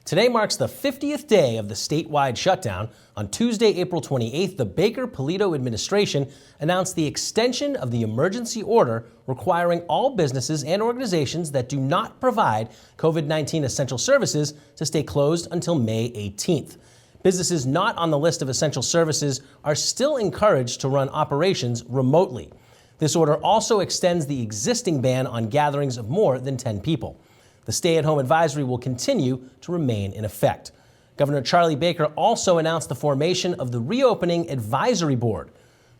Today marks the 50th day of the statewide shutdown. On Tuesday, April 28th, the Baker-Polito administration announced the extension of the emergency order requiring all businesses and organizations that do not provide COVID-19 essential services to stay closed until May 18th. Businesses not on the list of essential services are still encouraged to run operations remotely. This order also extends the existing ban on gatherings of more than 10 people. The stay-at-home advisory will continue to remain in effect. Governor Charlie Baker also announced the formation of the Reopening Advisory Board.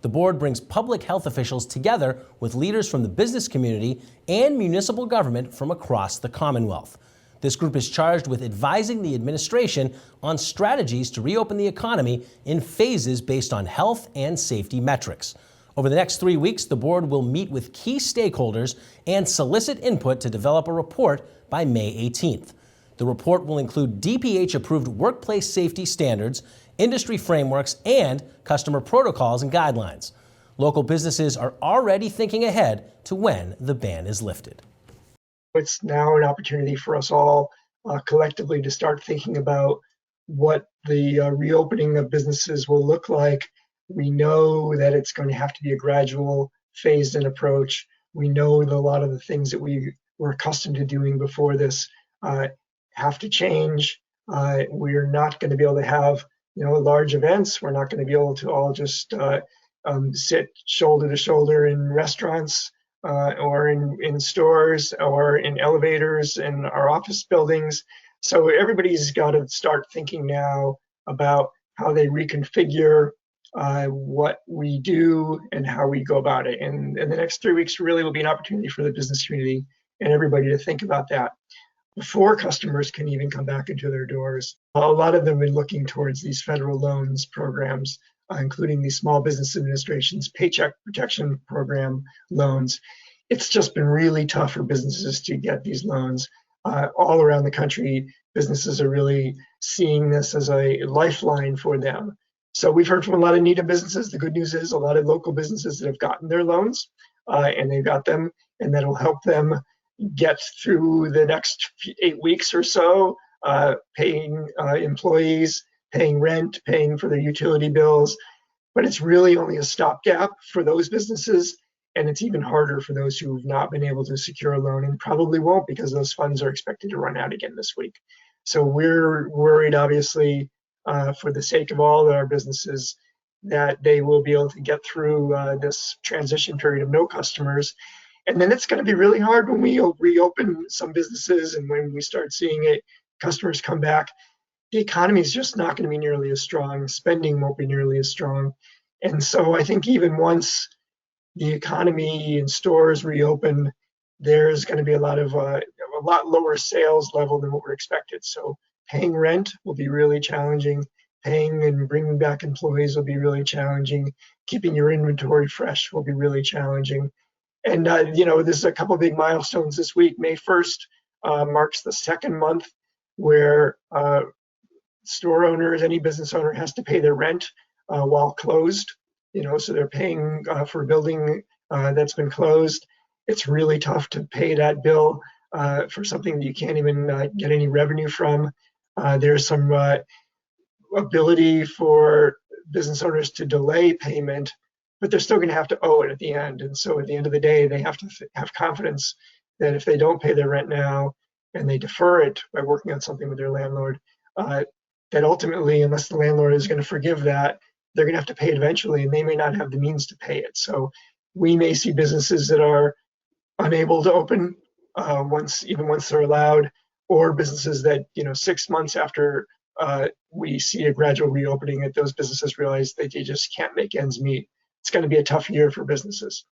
The board brings public health officials together with leaders from the business community and municipal government from across the Commonwealth. This group is charged with advising the administration on strategies to reopen the economy in phases based on health and safety metrics. Over the next 3 weeks, the board will meet with key stakeholders and solicit input to develop a report by May 18th. The report will include DPH-approved workplace safety standards, industry frameworks, and customer protocols and guidelines. Local businesses are already thinking ahead to when the ban is lifted. It's now an opportunity for us all collectively to start thinking about what the reopening of businesses will look like. We know that it's going to have to be a gradual, phased-in approach. We know that a lot of the things that we were accustomed to doing before this have to change. We're not going to be able to have, large events. We're not going to be able to all just sit shoulder to shoulder in restaurants or in stores or in elevators in our office buildings. So everybody's got to start thinking now about how they reconfigure what we do and how we go about it. And the next 3 weeks really will be an opportunity for the business community and everybody to think about that before customers can even come back into their doors. A lot of them have been looking towards these federal loans programs, including the Small Business Administration's Paycheck Protection Program loans. It's just been really tough for businesses to get these loans. All around the country, businesses are really seeing this as a lifeline for them. So we've heard from a lot of NETA businesses. The good news is a lot of local businesses that have gotten their loans and they've got them, and that'll help them get through the next 8 weeks or so, paying employees, paying rent, paying for their utility bills. But it's really only a stopgap for those businesses, and it's even harder for those who have not been able to secure a loan and probably won't, because those funds are expected to run out again this week. So we're worried, obviously, for the sake of all of our businesses, that they will be able to get through this transition period of no customers. And then it's going to be really hard when we reopen some businesses and when we start seeing customers come back. The economy is just not going to be nearly as strong. Spending won't be nearly as strong. And so I think even once the economy and stores reopen, there's going to be a lot lower sales level than what we're expected. So paying rent will be really challenging. Paying and bringing back employees will be really challenging. Keeping your inventory fresh will be really challenging. And, there's a couple of big milestones this week. May 1st marks the second month where store owners, any business owner has to pay their rent while closed. So they're paying for a building that's been closed. It's really tough to pay that bill for something that you can't even get any revenue from. There's some ability for business owners to delay payment, but they're still going to have to owe it at the end. And so at the end of the day, they have to have confidence that if they don't pay their rent now and they defer it by working on something with their landlord, that ultimately, unless the landlord is going to forgive that, they're going to have to pay it eventually, and they may not have the means to pay it. So we may see businesses that are unable to open once they're allowed, or businesses that 6 months after we see a gradual reopening, that those businesses realize that they just can't make ends meet. It's going to be a tough year for businesses.